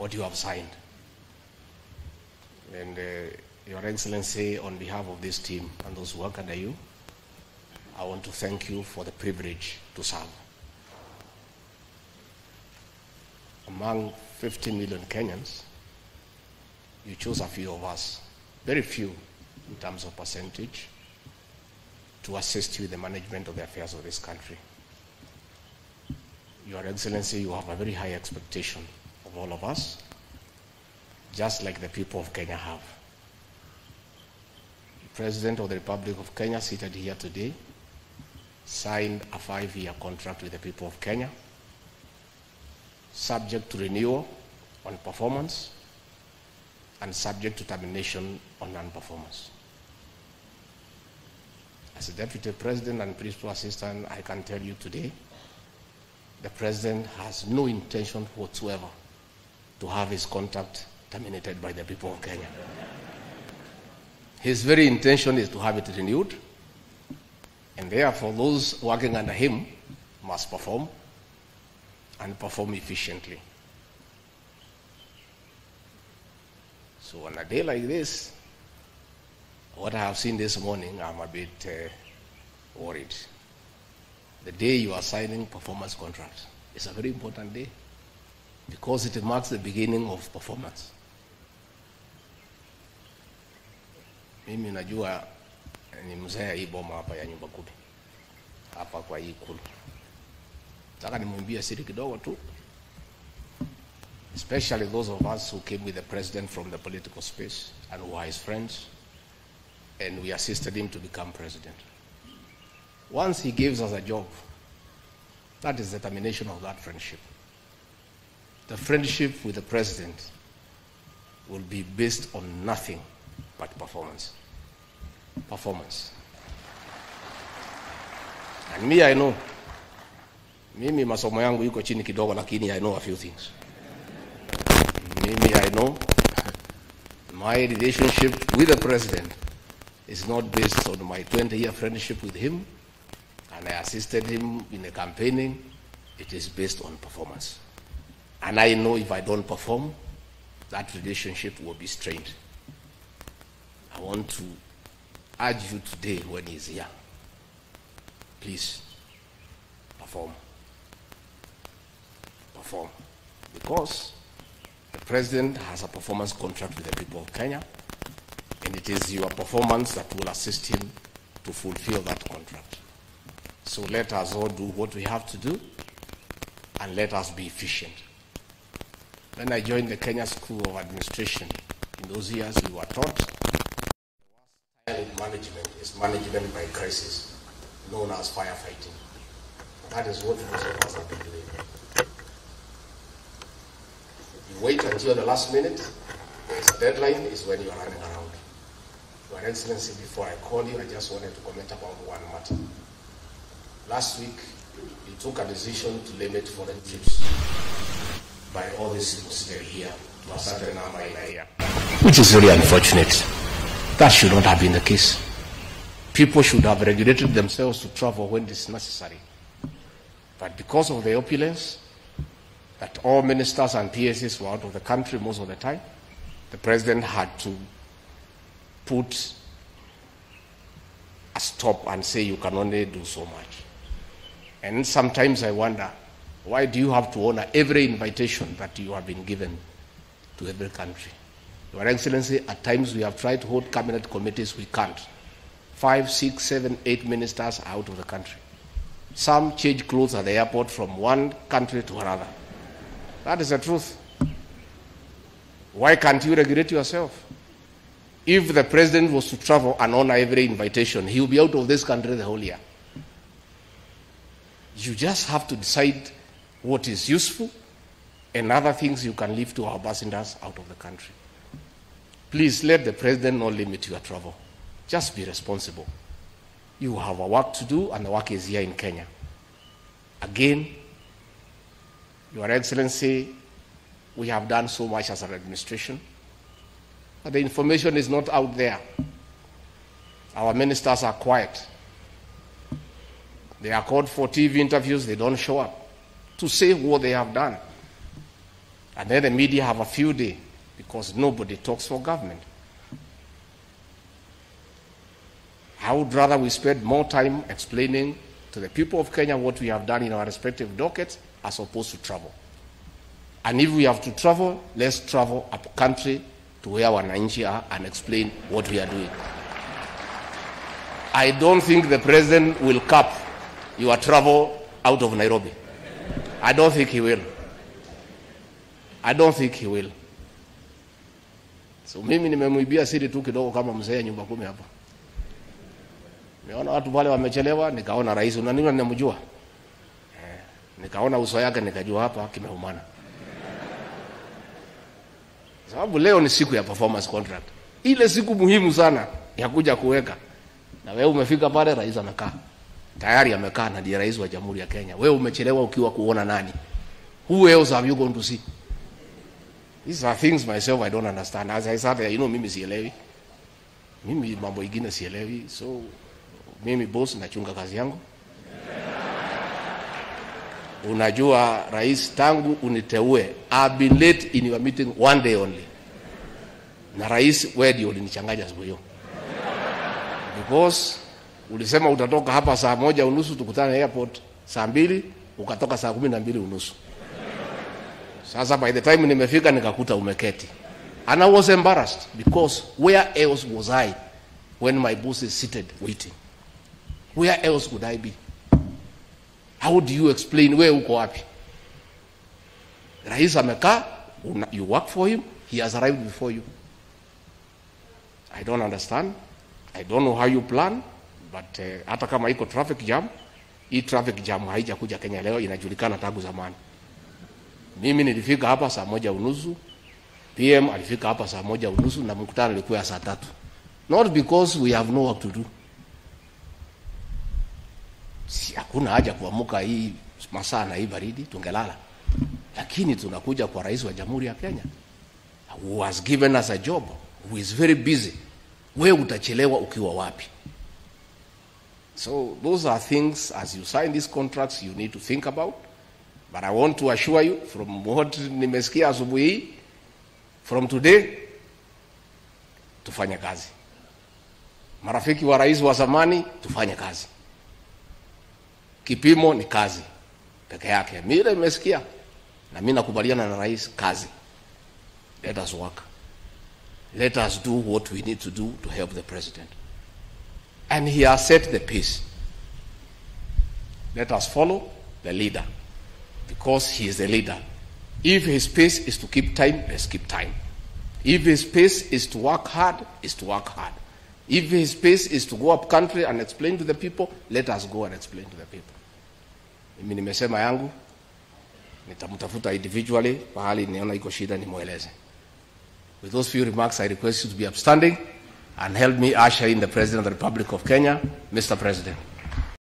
what you have signed. And Your Excellency, on behalf of this team and those who work under you, I want to thank you for the privilege to serve. Among 50 million Kenyans, you chose a few of us, very few in terms of percentage, to assist you in the management of the affairs of this country. Your Excellency, you have a very high expectation of all of us, just like the people of Kenya have. The President of the Republic of Kenya, seated here today, signed a 5-year contract with the people of Kenya, subject to renewal on performance and subject to termination on non-performance. As a Deputy President and Principal Assistant, I can tell you today, the President has no intention whatsoever to have his contract terminated by the people of Kenya. His very intention is to have it renewed, and therefore those working under him must perform and perform efficiently. So on a day like this, what I have seen this morning, I'm a bit worried. The day you are signing performance contracts is a very important day because it marks the beginning of performance. Mimi najua ni mzee hii boma hapa ya nyumba kumi hapa kwa hii Ikulu. Nataka nimwambie siri kidogo tu, especially those of us who came with the president from the political space and who are his friends, and we assisted him to become president. Once he gives us a job, that is the termination of that friendship. The friendship with the president will be based on nothing but performance. Performance. And me, I know. Mimi masomo yangu yuko chini kidogo, lakini I know a few things. Mimi, I know my relationship with the president is not based on my 20-year friendship with him, and I assisted him in the campaigning. It is based on performance. And I know if I don't perform, that relationship will be strained. I want to urge you today when he's here, please perform. Perform. Because the president has a performance contract with the people of Kenya, and it is your performance that will assist him to fulfill that contract. So let us all do what we have to do, and let us be efficient. When I joined the Kenya School of Administration, in those years we were taught the worst style of management is management by crisis, known as firefighting. That is what most of us have been doing. You wait until the last minute, there's a deadline, is when you are running around. Your Excellency, before I call you, I just wanted to comment about one matter. Last week, you took a decision to limit foreign trips by all these people sitting here to a certain number in a year, which is very unfortunate. That should not have been the case. People should have regulated themselves to travel when it is necessary. But because of the opulence, that all ministers and PSs were out of the country most of the time, the president had to put a stop and say you can only do so much. And sometimes I wonder, why do you have to honor every invitation that you have been given to every country? Your Excellency, at times we have tried to hold cabinet committees, we can't. 5, 6, 7, 8 ministers are out of the country. Some change clothes at the airport from one country to another. That is the truth. Why can't you regulate yourself? If the president was to travel and honor every invitation, he will be out of this country the whole year. You just have to decide what is useful and other things you can leave to our ambassadors out of the country. Please let the president not limit your travel. Just be responsible. You have a work to do, and the work is here in Kenya. Again, Your Excellency, we have done so much as an administration, but the information is not out there. Our ministers are quiet. They are called for TV interviews, they don't show up to say what they have done. And then the media have a field day because nobody talks for government. I would rather we spend more time explaining to the people of Kenya what we have done in our respective dockets as opposed to travel. And if we have to travel, let's travel up country to where wananchi are and explain what we are doing. I don't think the president will cap your travel out of Nairobi. I don't think he will. I don't think he will. So mimi nimemwibia siri tu kidogo kama mzee nyumba 10 hapa. Nimeona watu wale wamechelewa, nikaona rais unaniona ninamjua. Nikaona uso yake nikajua hapa kimeumana. Sababu leo ni siku ya performance contract. Ile siku muhimu sana ya kuja kuweka. Na wewe umefika pale rais anakaa. Tayari amekaa na ndiye rais wa Jamhuri ya Kenya. Wewe umechelewa ukiwa kuona nani? Who else have you gone to see? These are things myself I don't understand. As I said, mimi sielewi. Mimi mambo ingine sielewi. So mimi boss nachunga kazi yangu. Unajua rais tangu uniteue, I've been late in your meeting one day only. Na rais wewe ndio ulinichanganya siku hiyo. Because ulisema utatoka hapa saa 1:30 tukutane airport, saa 2 ukatoka saa 12:30. Sasa by the time nimefika nikakuta umeketi. And I was embarrassed because where else was I when my boss is seated waiting? Where else would I be? How do you explain where uko wapi? Rais amekaa, you work for him, he has arrived before you. I don't understand. I don't know how you plan, but hata kama iko traffic jam, hii traffic jam haijakuja Kenya leo, inajulikana tangu zamani. Mimi nilifika hapa saa 1:30, PM alifika hapa saa 1:30 na mkutano ulikuwa saa 3. Not because we have no work to do. Si hakuna haja kuamuka hii masaa na hii baridi tungelala. Lakini tunakuja kwa rais wa Jamhuri ya Kenya who has given us a job, who is very busy. Wewe utachelewa ukiwa wapi? So those are things as you sign these contracts you need to think about. But I want to assure you from what nimesikia asubuhi, from today tufanye kazi. Marafiki wa rais wa zamani tufanye kazi. Kipimo ni kazi peke yake. Mimi nimesikia na mimi nakubaliana na rais kazi. Let us work. Let us do what we need to do to help the president. And he has set the pace. Let us follow the leader because he is the leader. If his pace is to keep time, let's keep time. If his pace is to work hard, is to work hard. If his pace is to go up country and explain to the people, let us go and explain to the people. Mimi nimesema yangu, nitamtafuta individually, pahali niona iko shida nimueleze. With those few remarks, I request you to be upstanding and help me usher in the President of the Republic of Kenya, Mr. President.